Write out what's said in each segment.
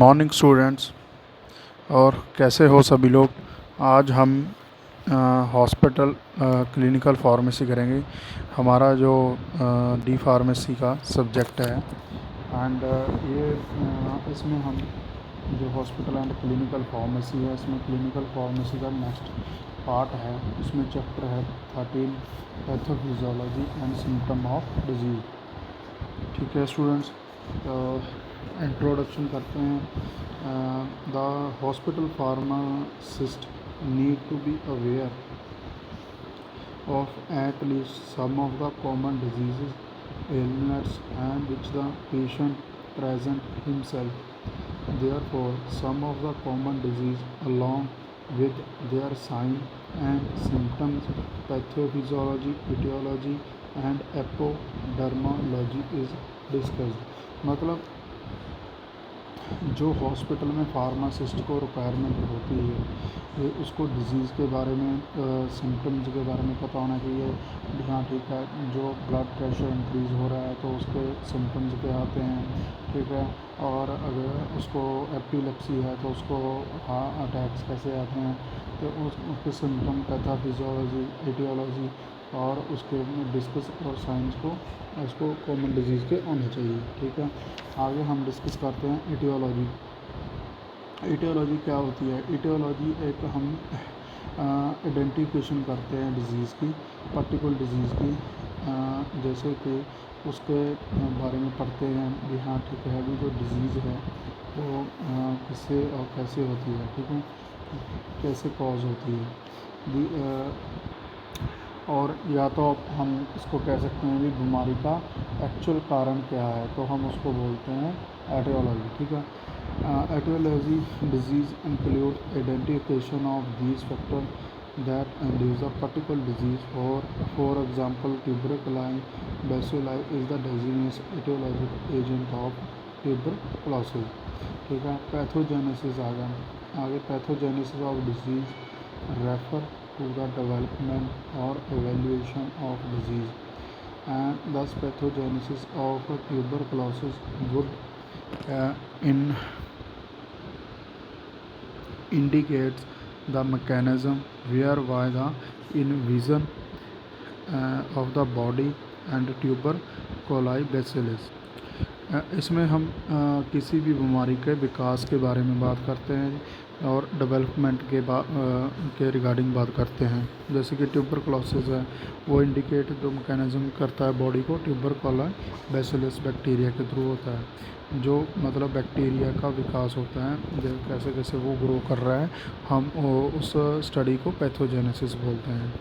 Morning students. और कैसे हो सभी लोग। आज हम हॉस्पिटल क्लिनिकल फार्मेसी करेंगे। हमारा जो डी फार्मेसी का सब्जेक्ट है। एंड इसमें हम जो हॉस्पिटल एंड क्लिनिकल फार्मेसी है, इसमें क्लिनिकल फार्मेसी का नेक्स्ट पार्ट है। उसमें चैप्टर है 13 pathophysiology and symptom of disease. ठीक है स्टूडेंट्स, इंट्रोडक्शन करते हैं। The hospital pharmacist need to be aware of at least some of the common diseases, ailments and which the patient present himself. Therefore, some of the common disease along with their sign and symptoms, pathophysiology, etiology and epidermology is discussed. मतलब जो hospital में pharmacist को requirement होती है उसको disease के बारे में, सिम्टम्स के बारे में पता होना चाहिए। हाँ ठीक है, जो ब्लड प्रेशर इंक्रीज़ हो रहा है तो उसके सिम्टम्स क्या आते हैं। ठीक है, और अगर उसको एपिलेप्सी है तो उसको हार्ट अटैक्स कैसे आते हैं, तो उसके सिम्टम पैथोफिजियोलॉजी, एटियोलॉजी और उसके डिस्कस और साइंस को उसको कॉमन डिजीज़ के आने चाहिए। ठीक है, आगे हम डिस्कस करते हैं एटियोलॉजी। एटियोलॉजी क्या होती है? एटियोलॉजी एक हम आइडेंटिफिकेशन करते हैं डिज़ीज़ की, पर्टिकुलर डिज़ीज़ की, जैसे कि उसके बारे में पढ़ते हैं कि हाँ ठीक है, अभी जो डिज़ीज़ है वो किससे और कैसे होती है। ठीक है, कैसे कॉज होती है और या तो हम इसको कह सकते हैं भी बीमारी का एक्चुअल कारण क्या है, तो हम उसको बोलते हैं एटियोलॉजी। ठीक है, aetiology disease include identification of these factor that induce a particular disease. For example tuberculin bacilli is the disease aetiological agent of tuberculosis. ठीक है, पैथोजेनेसिस आ गया आगे। Pathogenesis of disease refer to the development or evaluation of disease, and thus pathogenesis of tuberculosis would indicates the mechanism whereby the invasion of the body and tuberculosis bacillus। इसमें हम किसी भी बीमारी के विकास के बारे में बात करते हैं और डेवलपमेंट के रिगार्डिंग बात करते हैं। जैसे कि ट्यूबरकुलोसिस है, वो इंडिकेट जो मैकेनिज्म करता है बॉडी को, ट्यूबरकुलोसिस बैसिलस बैक्टीरिया के थ्रू होता है। जो मतलब बैक्टीरिया का विकास होता है, कैसे कैसे वो ग्रो कर रहा है, हम उस स्टडी को पैथोजेनेसिस बोलते हैं।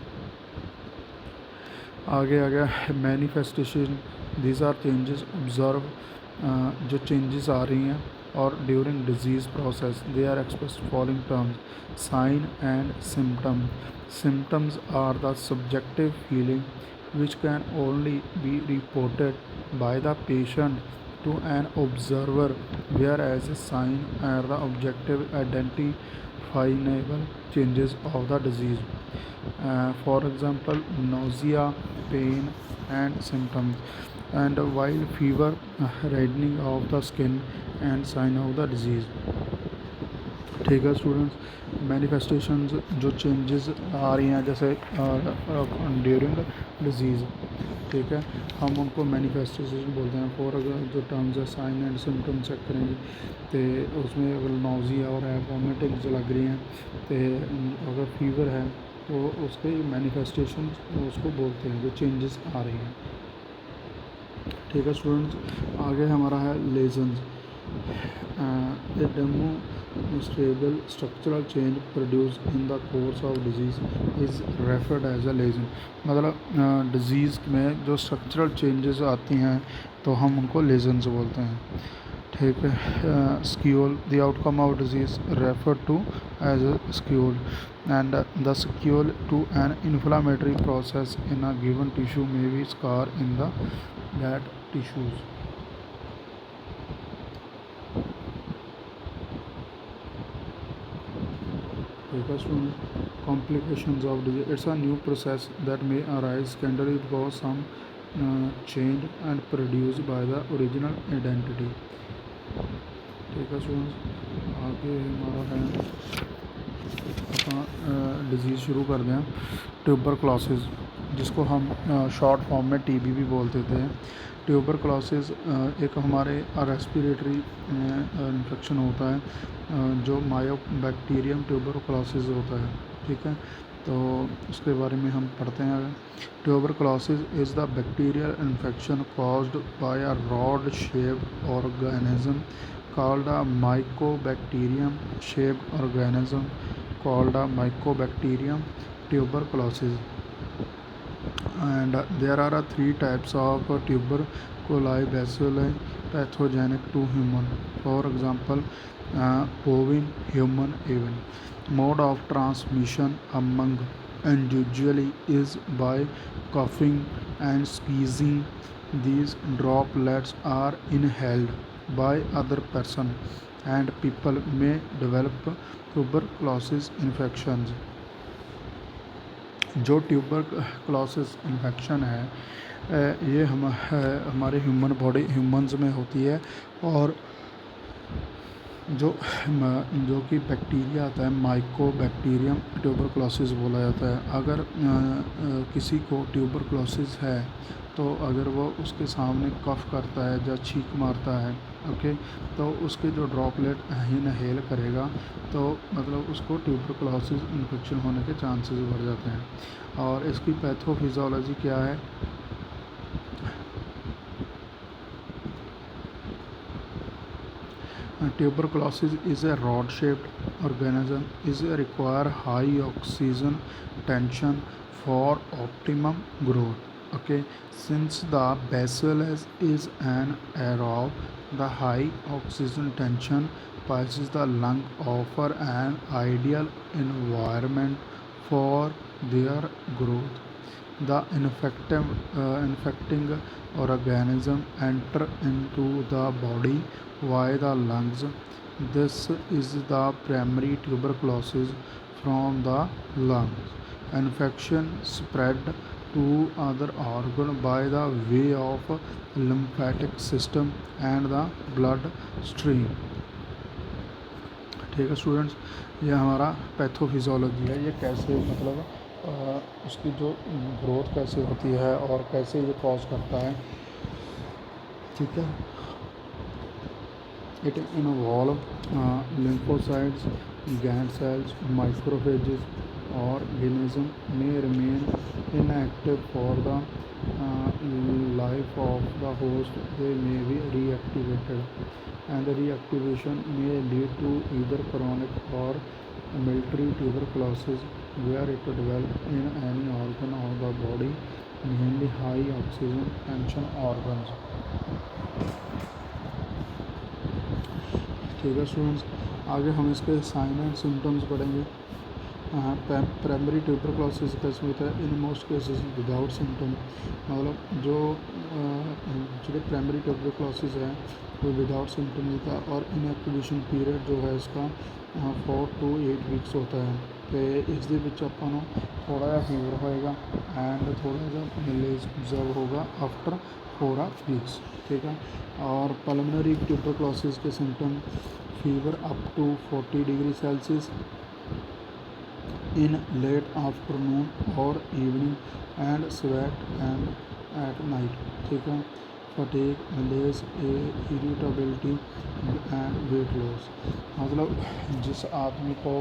आगे आ गया manifestation. These are changes observe, जो चेंजेस आ रही हैं और during disease process. They are expressed following terms sign and symptom. Symptoms are the subjective feeling which can only be reported by the patient to an observer, whereas signs are the objective identifiable changes of the disease. For example, nausea, pain and symptoms, and while fever, reddening of the skin and sign of the disease. ठीक है students, manifestations जो changes आ रही हैं जैसे during disease, ठीक है, हम उनको मैनिफेस्टेशन बोलते हैं। फॉर अगर जो टर्म्स है साइन एंड सिम्टम चेक करेंगे तो उसमें अगर नॉजिया और वॉमिटिंग जो लग रही हैं, तो अगर फीवर है तो उसके मैनिफेस्टेशन उसको बोलते हैं जो चेंजेस आ रही हैं। ठीक है स्टूडेंट्स, आगे हमारा है lesions. A demonstrable structural change produced in the course of disease is referred as a lesion। मतलब डिज़ीज़ में जो स्ट्रक्चरल चेंजेस आती हैं तो हम उनको लेजन्स बोलते हैं। ठीक है, sequel, the outcome of disease refer to as a sequel and the sequel to an inflammatory process in a given tissue may be scar in that tissues। Complications of disease, it's a new process that may arise secondary because some change and produced by the original identity। ठीक है students, आगे हमारा है अपना disease शुरू कर दें। Tuberculosis, जिसको हम शॉर्ट फॉर्म में टीबी भी बोल देते हैं। ट्यूबरक्लोसिस एक हमारे रेस्पिरेटरी इन्फेक्शन होता है जो मायोबैक्टीरियम ट्यूबरक्लोसिस होता है। ठीक है, तो उसके बारे में हम पढ़ते हैं आगे। Tuberculosis is the bacterial infection caused by a rod shaped organism called a mycobacterium shaped organism called a mycobacterium tuberculosis. And there are three types of tuberculosis bacilli pathogenic to human. For example, bovine, human, avian. Mode of transmission among individually is by coughing and squeezing. These droplets are inhaled by other person and people may develop tuberculosis infections. जो tuberculosis infection है ये हमारे humans में होती है, और जो जो कि बैक्टीरिया आता है माइकोबैक्टीरियम ट्यूबरक्लोसिस बोला जाता है। अगर किसी को ट्यूबरक्लोसिस है तो अगर वो उसके सामने कफ करता है या छींक मारता है, ओके, तो उसके जो ड्रॉपलेट इनहेल करेगा तो मतलब उसको ट्यूबरक्लोसिस इन्फेक्शन होने के चांसेस बढ़ जाते हैं। और इसकी पैथोफिजियोलॉजी क्या है? Tuberculosis is a rod-shaped organism is require high oxygen tension for optimum growth. Okay, since the bacillus is an aerobe, the high oxygen tension passes the lung offer an ideal environment for their growth. The infecting organism enter into the body via the lungs. This is the primary tuberculosis from the lungs. Infection spread to other organ by the way of lymphatic system and the blood stream. ठीक है students, ये हमारा pathophysiology है, ये कैसे मतलब उसकी जो ग्रोथ कैसे होती है और कैसे ये कॉज करता है। ठीक है, it involve lymphocytes, Gantt cells, macrophages organism may remain inactive for the life of the host. They may be reactivated, and the reactivation may lead to either chronic or military tuberculosis, where it develops in any organ of the body, mainly high oxygen tension organs. ठीक है students, आगे हम इसके sign and symptoms पढ़ेंगे। Primary tuberculosis कैसे होता है? In most cases without symptom, मतलब जो प्राइमरी ट्यूबरक्लोसिस है वो विदाउट सिम्टम होता है, और इनएक्टिवेशन पीरियड जो है इसका 4 to 8 वीक्स होता है। तो इसके विच ਆਪਾਂ ਨੂੰ थोड़ा ਜਿਹਾ फीवर होएगा एंड थोड़ा ਜਿਹਾ मिलेज ऑब्जर्व होगा आफ्टर 4 वीक्स। ठीक है, और पल्मोनरी ट्यूबरक्लोसिस के symptom fever up to 40 degree Celsius in late afternoon or evening and sweat and at night. ठीक है, fatigue, malaise, irritability and weight loss। मतलब जिस आदमी को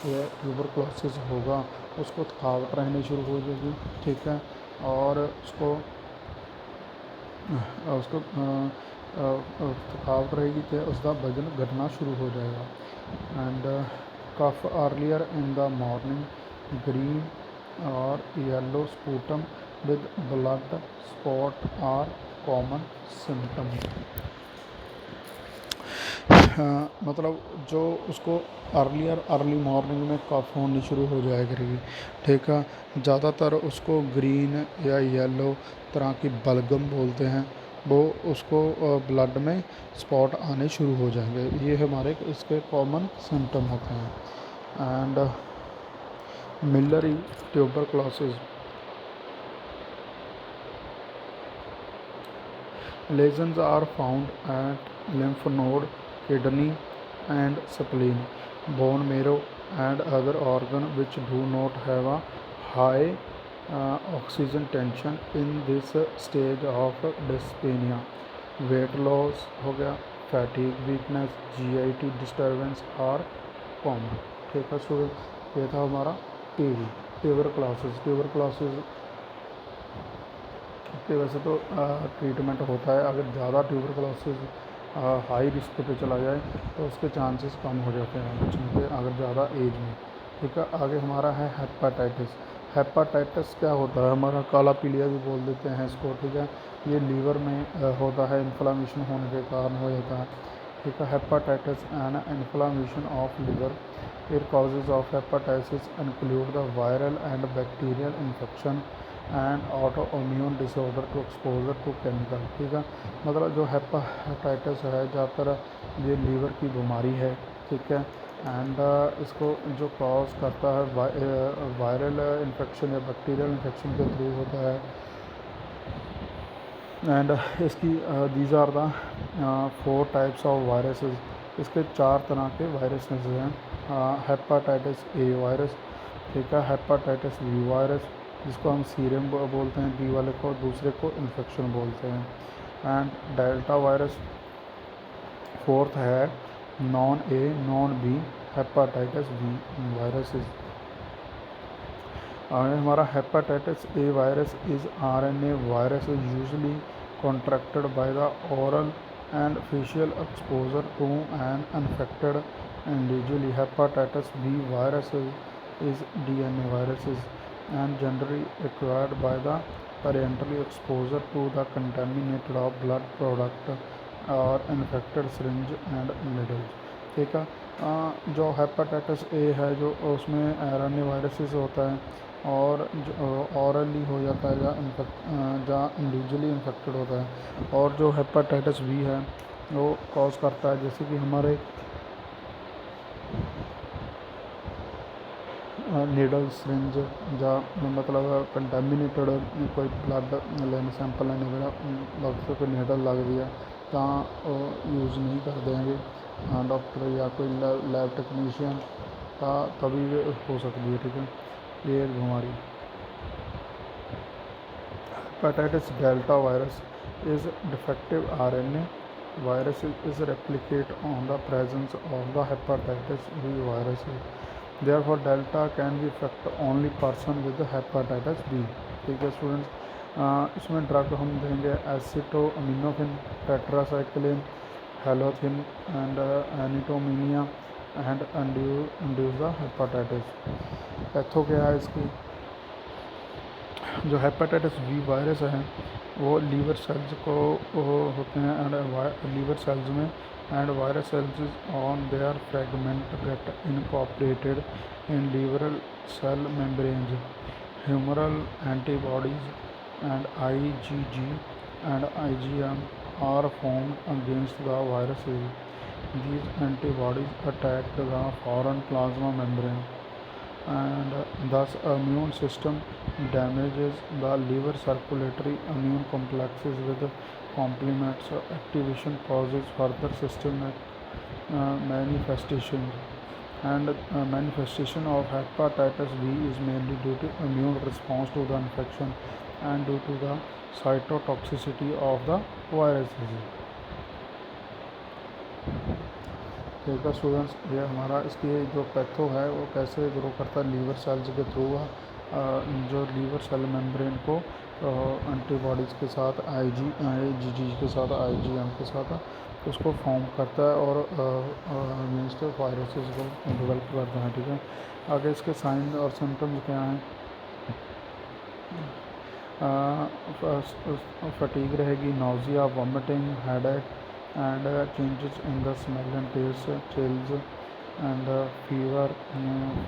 ट्यूबरक्लोसिस होगा उसको थकावट रहनी शुरू हो जाएगी। ठीक है, और उसको थकावट रहेगी तो उसका वजन घटना शुरू हो जाएगा। And cough earlier in the morning, green और yellow sputum with blood spot are common symptom. मतलब जो उसको अर्ली मॉर्निंग में कफ होनी शुरू हो जाया करेगी। ठीक है, ज़्यादातर उसको ग्रीन या येलो तरह की बलगम बोलते हैं, वो उसको ब्लड में स्पॉट आने शुरू हो जाएंगे। ये हमारे इसके कॉमन सिम्टम होते हैं। And miliary tuberculosis, lesions are found at lymph node, kidney and spleen, bone marrow, and other organ which do not have a high oxygen tension in this stage of dyspnea. Weight loss हो गया, fatigue, weakness, GIT disturbance are common. ठीक है student, ये था हमारा TV. Tuber classes के वैसे तो ट्रीटमेंट होता है, अगर ज़्यादा ट्यूबर क्लासेस हाई रिस्क पे चला जाए तो उसके चांसेस कम हो जाते हैं बचने के, अगर ज़्यादा एज में। ठीक है, आगे हमारा है हेपाटाइटिस। हेपाटाइटिस क्या होता है, हमारा काला पीलिया भी बोल देते हैं इसको। ठीक है, ये लीवर में होता है, इन्फ्लामेशन होने के कारण हो जाता है। ठीक है, hepatitis and inflammation of liver. It causes of hepatitis include the viral and bacterial infection and auto immune disorder to exposure to chemical. ठीक है, मतलब जो हेपाटाइटिस है ज़्यादातर ये लीवर की बीमारी है। ठीक है, एंड इसको जो कॉज करता है वायरल इन्फेक्शन या बैक्टीरियल इन्फेक्शन के थ्रू होता है। एंड इसकी these are the 4 types of viruses. इसके 4 तरह के वायरसेस हैं। हेपाटाइटिस ए वायरस, ठीक है, हेपाटाइटिस बी वायरस जिसको हम सीरम बोलते हैं बी वाले को, दूसरे को इन्फेक्शन बोलते हैं, एंड डेल्टा वायरस। फोर्थ है non A non B hepatitis B viruses. और हमारा hepatitis A virus is RNA virus is usually contracted by the oral and facial exposure to an infected individual. Hepatitis B viruses is DNA viruses and generally acquired by the parental exposure to the contaminated of blood product or infected syringe and needles। ठीक है, जो hepatitis ए है जो उसमें RNA viruses होता है और जो ऑरली हो जाता है जहाँ इंडिविजुअली इन्फेक्टेड होता है। और जो हेपाटाइटिस बी है वो कॉज करता है जैसे कि हमारे नीडल सिरिंज जहाँ मतलब कंटामिनेटेड कोई ब्लड लेने सैंपल लेने वगैरह कोई नीडल लग दिया जहाँ यूज़ नहीं कर देंगे डॉक्टर या कोई लैब टेक्नीशियन तभी हो सकती है। ठीक है, ये बीमारी। Hepatitis delta virus is defective RNA virus is replicate on the presence of the hepatitis B virus. Therefore, delta can be affect only person with the hepatitis B। ठीक है स्टूडेंट्स, इसमें ड्रग हम देंगे एसिटोअमिनोफिन, टेट्रासाइक्लिन, हेलोथिन एंड एनिटोमिनिया and induce the hepatitis. Patho क्या है इसकी, जो हेपाटाइटिस बी वायरस है वो लीवर सेल्स को होते हैं एंड लीवर सेल्स में and virus cells on their fragment get incorporated in liver cell membranes. Humoral antibodies and IgG and IgM are formed against the viruses. These antibodies attack the foreign plasma membrane and thus immune system damages the liver circulatory immune complexes with complements activation causes further systemic manifestations and manifestation of hepatitis B is mainly due to immune response to the infection and due to the cytotoxicity of the viruses। ठीक है students, ये हमारा इसकी जो patho है वो कैसे grow करता है लीवर सेल्स के थ्रू, जो लीवर सेल मेम्ब्रेन को एंटीबॉडीज़ के साथ IgG के साथ IgM के साथ उसको फॉर्म करता है और अगेंस्ट वायरसेस को डेवलप करता है। ठीक है, आगे इसके साइन और सिम्टम्स क्या हैं, फटीग रहेगी, nausea, vomiting, headache and changes in the smell and taste, chills and fever,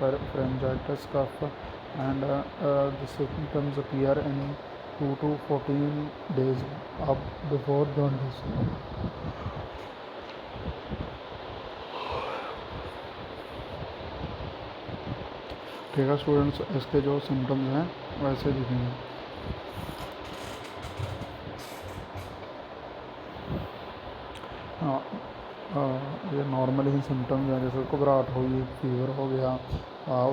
pharyngitis, cough and the symptoms appear in 2 to 14 days up before jaundice। ठीक है स्टूडेंट्स, इसके जो सिम्टम्स हैं वैसे दिखेंगे। ये नॉर्मल ही सिम्टम्स हैं, जैसे घबराहट हो गई, फीवर हो गया,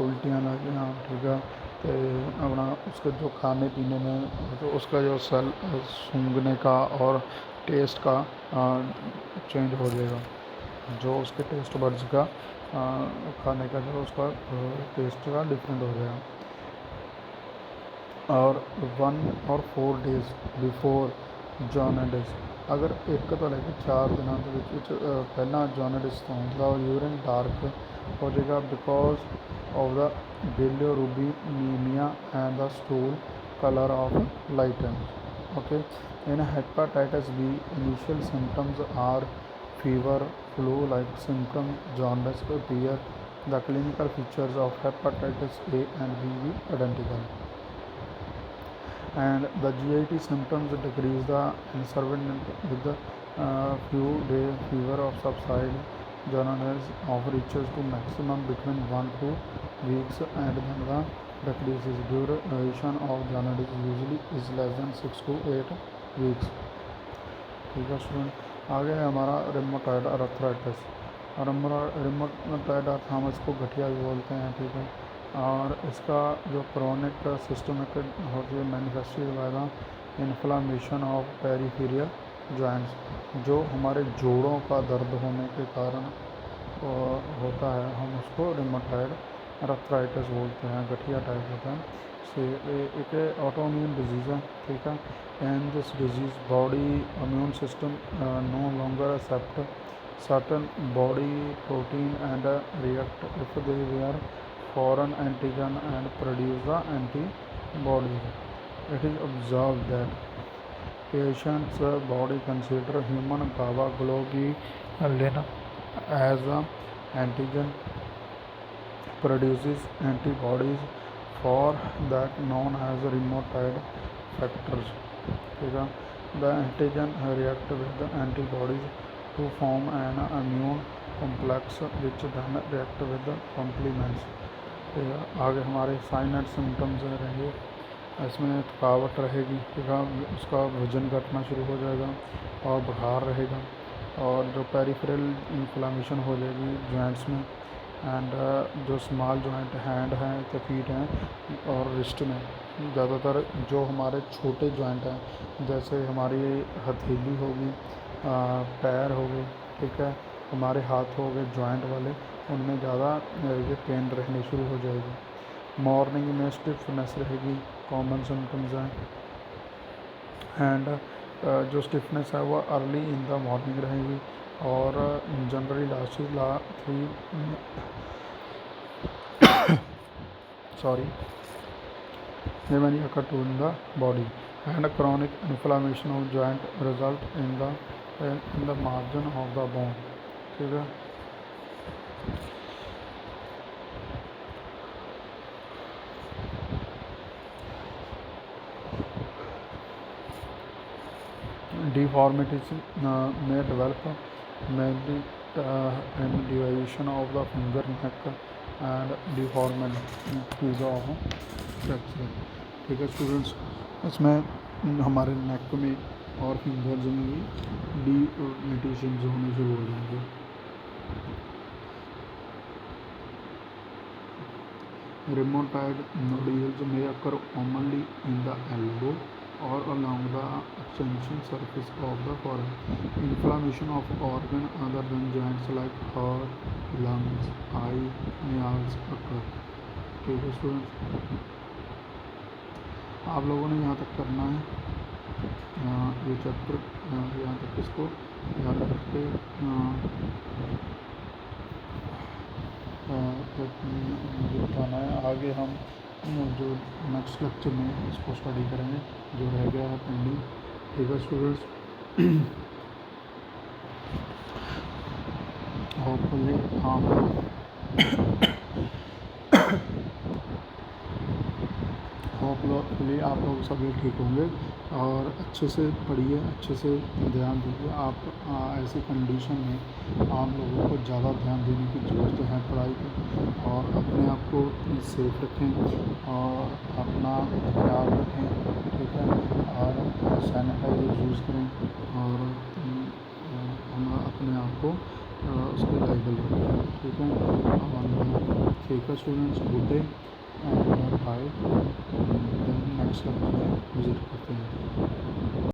उल्टियाँ लगना, ठीक है। तो अपना उसके जो खाने पीने में तो उसका जो सूंघने का और टेस्ट का चेंज हो जाएगा, जो उसके टेस्ट बड्स का खाने का जो उसका टेस्ट का डिफरेंट हो जाएगा। और 1 or 4 days बिफोर जॉनडिस, अगर एक तो लेके 4 दिनों के ਵਿੱਚ ਪਹਿਲਾਂ ਜੌਨਡਿਸ ਤੋਂ ਦਾ यूरिन डार्क हो जाएगा because of the bilirubinaemia and the stool color of lighten. Okay, in hepatitis B, initial symptoms are fever, flu-like symptoms. Jaundice appear. The clinical features of hepatitis A and B be identical. And the GIT symptoms decrease the incidence with the few-day fever of subside. Jaundice of reaches to maximum between 1 to 2 weeks, and then the decreases. Duration of jaundice usually is less than 6 to 8 weeks. ठीक है student, आगे है हमारा रिमोटॉयड arthritis. रिमोटॉयड arthritis को गठिया भी बोलते हैं, ठीक है। और इसका जो क्रोनिक सिस्टमिक होती है manifested by the inflammation of peripheral joints, जो हमारे जोड़ों का दर्द होने के कारण होता है, हम उसको रिमोटॉयड अर्थराइटिस बोलते हैं, गठिया टाइप होता है। से एक ऑटोइम्यून डिजीज़ है, ठीक है। And this disease body immune system no longer accept certain body protein and react if they were foreign antigen and produce the antibodies. It is observed that patient's body consider human GABA globulin as an antigen, produces antibodies for that known as rheumatoid factors. The antigen react with the antibodies to form an immune complex which then react with the complements. आगे हमारे sign and symptoms रहेंगे, इसमें थकावट रहेगी, ठीक है, उसका वजन घटना शुरू हो जाएगा और बुखार रहेगा, और जो पेरिफेरल इन्फ्लामेशन हो जाएगी जॉइंट्स में, एंड जो स्मॉल जॉइंट हैंड हैं तो फीट हैं और रिस्ट में, ज़्यादातर जो हमारे छोटे जॉइंट हैं जैसे हमारी हथेली होगी, पैर हो गए, ठीक है, हमारे हाथ हो गए जॉइंट वाले, उनमें ज़्यादा ये पेन रहने शुरू हो जाएगी। मॉर्निंग में स्टिफनेस रहेगी, कॉमन सिम्टम्स हैं। एंड जो स्टिफनेस है वो अर्ली इन द मॉर्निंग रहेगी और generally last 3 they may occur to in the body, and chronic inflammation of joint result in the margin of the bone, ठीक है। Deformities may develop mainly in deviation of the finger, neck and deformity of fracture, ठीक है students. इसमें हमारे नेक में और fingers में भी डिफॉर्मेशन होने शुरू हो जाएंगे। Rheumatoid nodules may occur commonly in the elbow or along the extension surface of the forearm. Inflammation of organ other than joints like heart, lungs, eye may also occur, ठीक है students. आप लोगों ने यहाँ तक करना है ये चैप्टर, यहाँ तक इसको याद करके बताना है। आगे हम जो नेक्स्ट लेक्चर में इसको स्टडी करेंगे, जो रह गया है पेंडिंग, ठीक है स्टूडेंट्स। होपफुली आप लोग सभी ठीक होंगे और अच्छे से पढ़िए, अच्छे से ध्यान दीजिए। आप ऐसी कंडीशन में आप लोगों को ज़्यादा ध्यान देने की ज़रूरत है पढ़ाई पर, और अपने आप को सेफ रखें और अपना ख्याल रखें, ठीक है, और सैनिटाइजर यूज़ करें और हम अपने आप को उसके लाइबल होते हैं, ठीक है। और ठीक है students, good day and bye. Then next lecture में विजिट करते हैं।